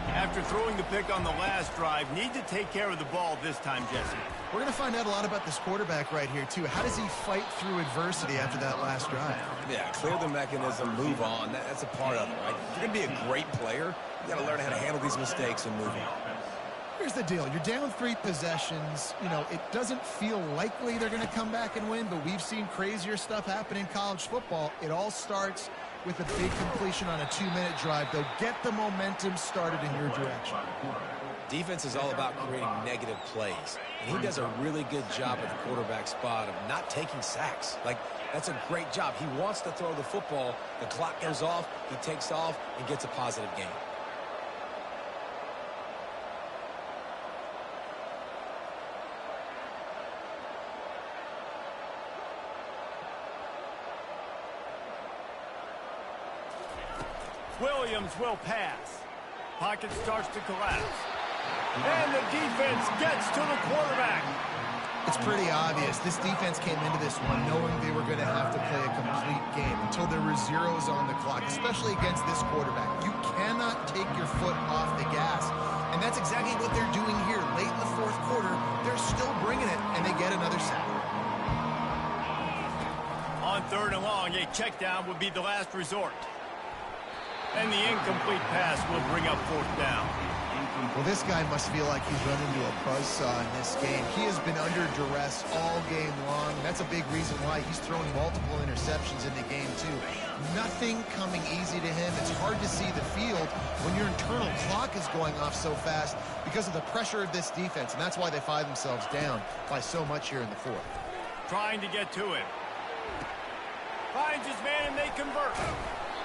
After throwing the pick on the last drive, need to take care of the ball this time, Jesse.
We're going to find out a lot about this quarterback right here, too. How does he fight through adversity after that last drive?
Yeah, clear the mechanism, move on. That's a part of it, right? If you're going to be a great player, you got to learn how to handle these mistakes and move on.
Here's the deal. You're down 3 possessions. You know, it doesn't feel likely they're going to come back and win, but we've seen crazier stuff happen in college football. It all starts with a big completion on a 2-minute drive. They'll get the momentum started in your direction.
Defense is all about creating negative plays, and he does a really good job at the quarterback spot of not taking sacks. Like, that's a great job. He wants to throw the football. The clock goes off, he takes off, and gets a positive gain.
Williams will pass. Pocket starts to collapse. And the defense gets to the quarterback.
It's pretty obvious. This defense came into this one knowing they were going to have to play a complete game until there were zeros on the clock, especially against this quarterback. You cannot take your foot off the gas. And that's exactly what they're doing here. Late in the fourth quarter, they're still bringing it, and they get another sack.
On third and long, a check down would be the last resort. And the incomplete pass will bring up fourth down.
Well, this guy must feel like he's run into a buzzsaw in this game. He has been under duress all game long. That's a big reason why he's thrown multiple interceptions in the game, too. Nothing coming easy to him. It's hard to see the field when your internal clock is going off so fast because of the pressure of this defense, and that's why they find themselves down by so much here in the fourth.
Trying to get to him. Finds his man, and they convert.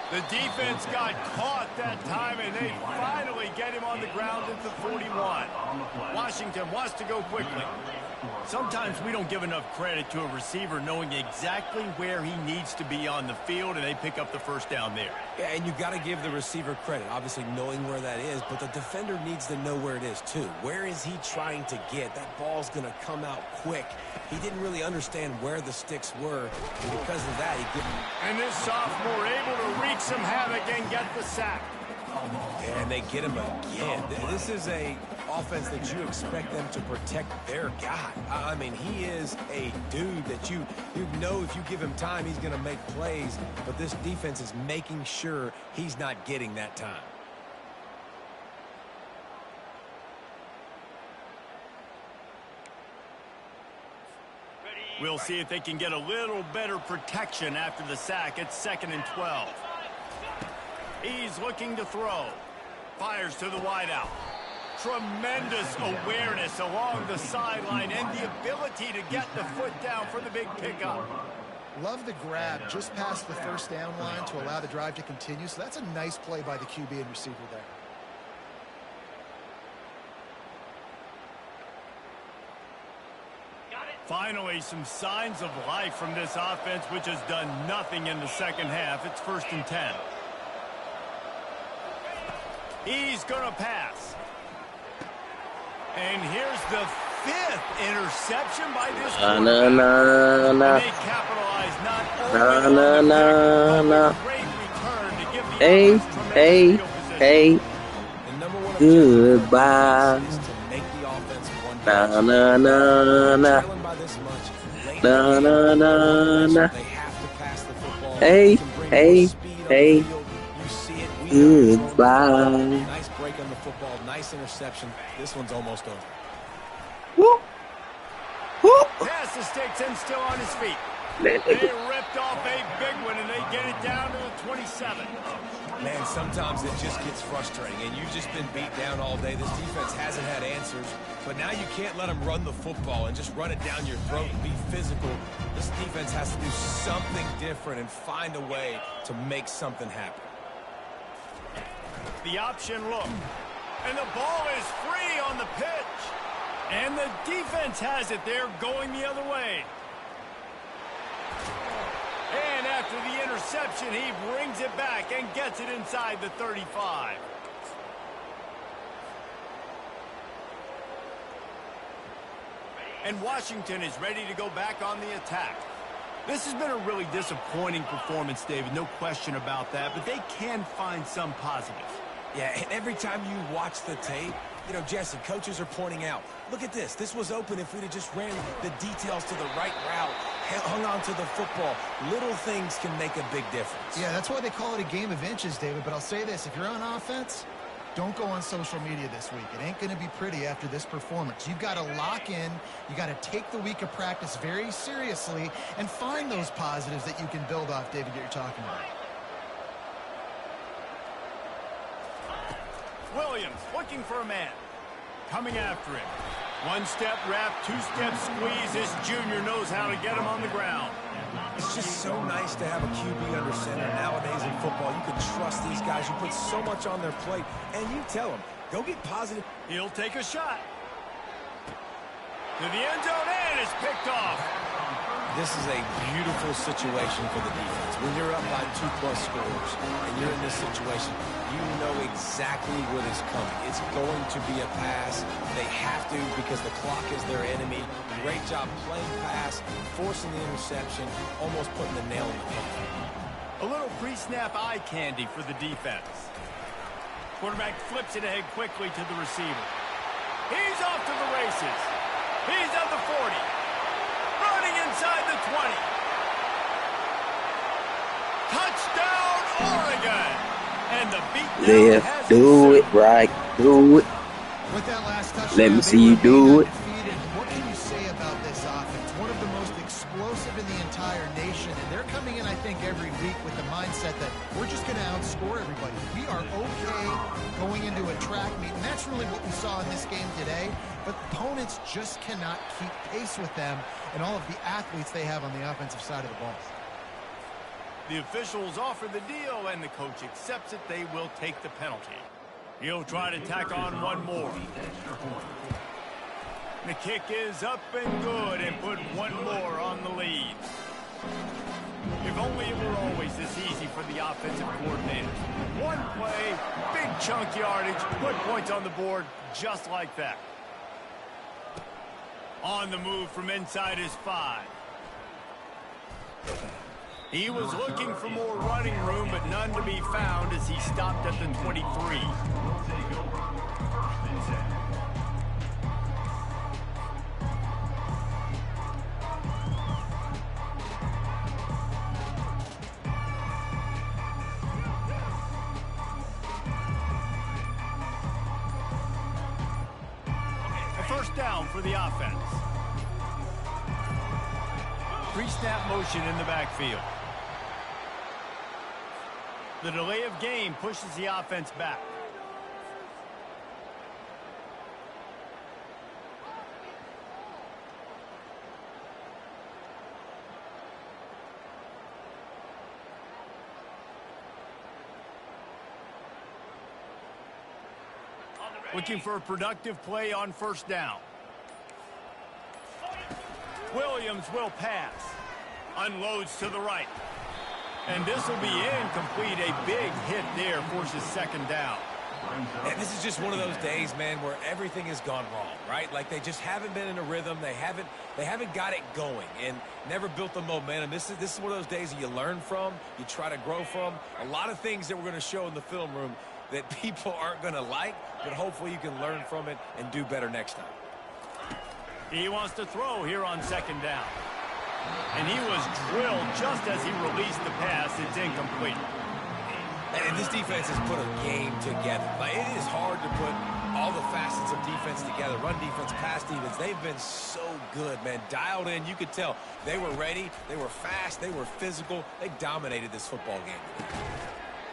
The defense got caught that time, and they finally get him on the ground at the 41. Washington wants to go quickly. Sometimes we don't give enough credit to a receiver knowing exactly where he needs to be on the field, and they pick up the first down there.
Yeah, and you got to give the receiver credit, obviously knowing where that is, but the defender needs to know where it is too. Where is he trying to get? That ball's going to come out quick. He didn't really understand where the sticks were, and because of that, he didn't.
And this sophomore able to wreak some havoc and get the sack.
And they get him again. This is a offense that you expect them to protect their guy. I mean, he is a dude that you know if you give him time, he's going to make plays. But this defense is making sure he's not getting that time.
We'll see if they can get a little better protection after the sack. It's 2nd and 12. He's looking to throw. Fires to the wideout. Tremendous awareness along the sideline and the ability to get the foot down for the big pickup.
Love the grab just past the first down line to allow the drive to continue. So that's a nice play by the QB and receiver there.
Finally, some signs of life from this offense, which has done nothing in the second half. It's 1st and 10. He's going to pass. And here's the 5th interception by this quarterback. They capitalize not only on the great return to give the offense tremendous field position.
The number one
Goodbye.
objective is to make the offense one
Na na na na.
trailing by this much. Late
Na
in the
na
game,
na na.
they have to pass the football.
Hey,
You can bring
hey,
more speed on the
hey.
field. You see it. We know it's
Goodbye.
nice break on the football. Nice interception. This one's almost over.
Whoop. Whoop.
Pass the stakes and still on his feet.
Man,
They ripped off a big one, and they get it down to the 27.
Man, sometimes it just gets frustrating, and you've just been beat down all day. This defense hasn't had answers, but now you can't let them run the football and just run it down your throat and be physical. This defense has to do something different and find a way to make something happen.
The option look. And the ball is free on the pitch. And the defense has it there going the other way. And after the interception, he brings it back and gets it inside the 35. And Washington is ready to go back on the attack. This has been a really disappointing performance, David, no question about that, but they can find some positives.
Yeah, and every time you watch the tape, you know, Jesse, coaches are pointing out, look at this. This was open if we'd have just ran the details to the right route, hung on to the football. Little things can make a big difference.
Yeah, that's why they call it a game of inches, David. But I'll say this, if you're on offense, don't go on social media this week. It ain't going to be pretty after this performance. You've got to lock in. You got to take the week of practice very seriously and find those positives that you can build off, David, that you're talking about.
Williams looking for a man. Coming after him. One-step wrap, two-step squeeze. This junior knows how to get him on the ground.
It's just so nice to have a QB under center. Nowadays in football, you can trust these guys. You put so much on their plate, and you tell them, go get positive.
He'll take a shot. To the end zone, and it's picked off.
This is a beautiful situation for the defense. When you're up by 2+ scores and you're in this situation, you know exactly what is coming. It's going to be a pass. They have to because the clock is their enemy. Great job playing pass, forcing the interception, almost putting the nail in the coffin.
A little pre-snap eye candy for the defense. Quarterback flips it ahead quickly to the receiver. He's off to the races. He's at the 40. Running inside the 20. Touchdown, Oregon. And the beatdown has
do it right. Do it.
With that last touchdown,
Let me
they
see you
remain
do it.
undefeated. What can you say about this offense? One of the most explosive in the entire nation, and they're coming in, I think, every week with the mindset that we're just going to outscore everybody. We are okay going into a track meet, and that's really what we saw in this game today. But opponents just cannot keep pace with them and all of the athletes they have on the offensive side of the ball.
The officials offer the deal, and the coach accepts it. They will take the penalty. He'll try to tack on one more. The kick is up and good, and put one more on the lead. If only it were always this easy for the offensive coordinator. One play, big chunk yardage, put points on the board just like that. On the move from inside his 5. He was looking for more running room, but none to be found as he stopped at the 23. A first down for the offense. Pre-snap motion in the backfield. The delay of game pushes the offense back. Looking for a productive play on first down. Williams will pass. Unloads to the right. And this will be incomplete. A big hit there forces second down.
And this is just one of those days, man, where everything has gone wrong, right? Like they just haven't been in a rhythm. They haven't got it going and never built the momentum. This is one of those days that you learn from, you try to grow from. A lot of things that we're going to show in the film room that people aren't going to like, but hopefully you can learn from it and do better next time.
He wants to throw here on second down. And he was drilled just as he released the pass. It's incomplete.
And this defense has put a game together. Like, it is hard to put all the facets of defense together. Run defense, pass defense. They've been so good, man. Dialed in. You could tell they were ready. They were fast. They were physical. They dominated this football game.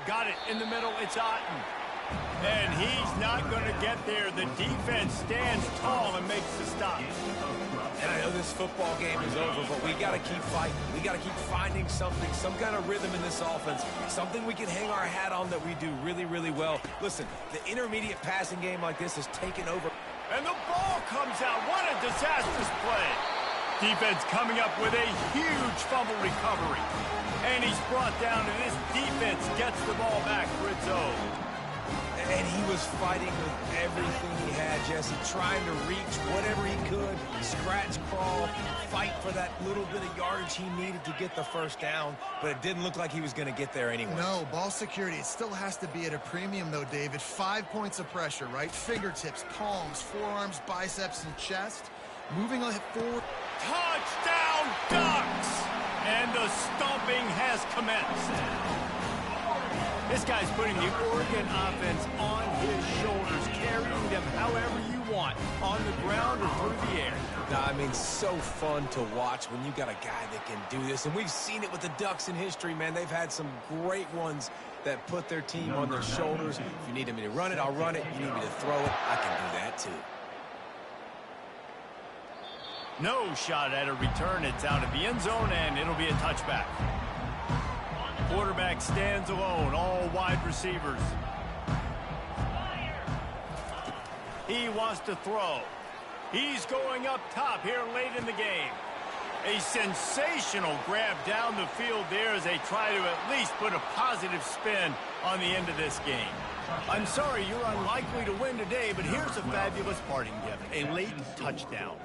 Got it in the middle. It's Otten. And he's not going to get there. The defense stands tall and makes the stop.
And I know this football game is over, but we got to keep fighting. We got to keep finding something, some kind of rhythm in this offense, something we can hang our hat on that we do really, really well. Listen, the intermediate passing game like this has taken over.
And the ball comes out. What a disastrous play. Defense coming up with a huge fumble recovery. And he's brought down, and this defense gets the ball back for its own.
And he was fighting with everything he had, Jesse, trying to reach whatever he could, scratch, crawl, fight for that little bit of yardage he needed to get the first down, but it didn't look like he was going to get there anyway.
No, ball security, it still has to be at a premium, though, David. 5 points of pressure, right? Fingertips, palms, forearms, biceps, and chest. Moving forward.
Touchdown, Ducks! And the stomping has commenced. This guy's putting the Oregon offense on his shoulders, carrying them however you want, on the ground or through the air.
I mean, so fun to watch when you got a guy that can do this. And we've seen it with the Ducks in history, man. They've had some great ones that put their team on their shoulders. If you need me to run it, I'll run it. You need me to throw it, I can do that too.
No shot at a return. It's out of the end zone, and it'll be a touchback. Quarterback stands alone, all wide receivers. He wants to throw. He's going up top here late in the game. A sensational grab down the field there as they try to at least put a positive spin on the end of this game. I'm sorry, you're unlikely to win today, but here's a fabulous parting gift, a late touchdown.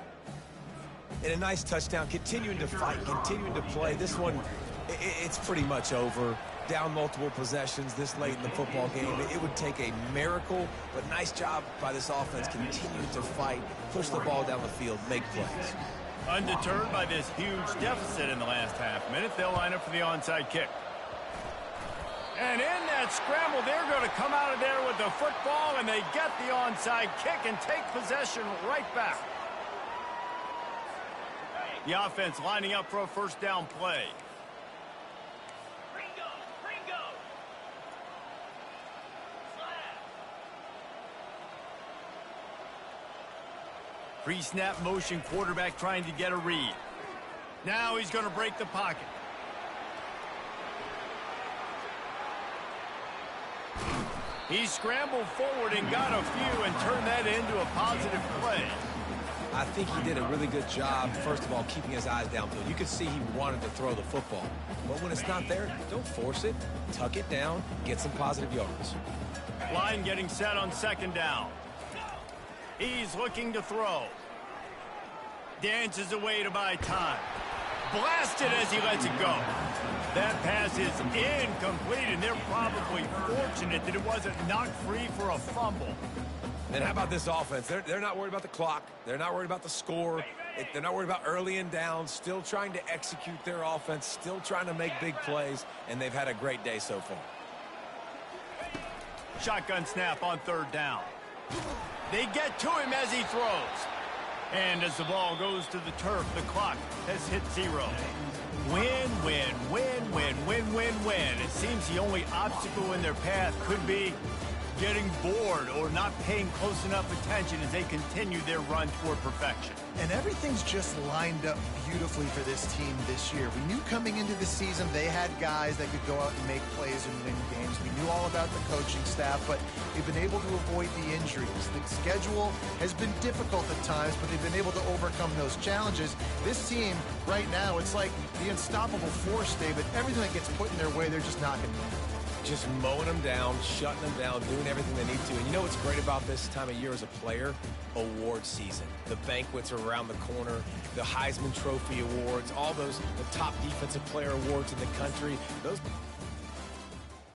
And a nice touchdown, continuing to fight, continuing to play. This one, it's pretty much over. Down multiple possessions this late in the football game. It would take a miracle, but nice job by this offense continuing to fight, push the ball down the field, make plays.
Undeterred by this huge deficit in the last half minute, they'll line up for the onside kick. And in that scramble, they're going to come out of there with the football, and they get the onside kick and take possession right back. The offense lining up for a first down play. Pre-snap motion, quarterback trying to get a read. Now he's going to break the pocket. He scrambled forward and got a few and turned that into a positive play.
I think he did a really good job, first of all, keeping his eyes downfield. You could see he wanted to throw the football. But when it's not there, don't force it. Tuck it down, get some positive yards.
Line getting set on second down. He's looking to throw. Dances away to buy time. Blasted as he lets it go. That pass is incomplete, and they're probably fortunate that it wasn't knocked free for a fumble.
And how about this offense? They're not worried about the clock. They're not worried about the score. They're not worried about early and down. Still trying to execute their offense. Still trying to make big plays. And they've had a great day so far.
Shotgun snap on third down. They get to him as he throws. And as the ball goes to the turf, the clock has hit 0. Win, win, win, win, win, win, win. It seems the only obstacle in their path could be getting bored or not paying close enough attention as they continue their run toward perfection.
And everything's just lined up beautifully for this team this year. We knew coming into the season they had guys that could go out and make plays and win games. We knew all about the coaching staff, but they've been able to avoid the injuries. The schedule has been difficult at times, but they've been able to overcome those challenges. This team, right now, it's like the unstoppable force, David. Everything that gets put in their way, they're just knocking down.
Just mowing them down, shutting them down, doing everything they need to. And you know what's great about this time of year as a player? Award season. The banquets are around the corner, the Heisman Trophy awards, all those, the top defensive player awards in the country. Those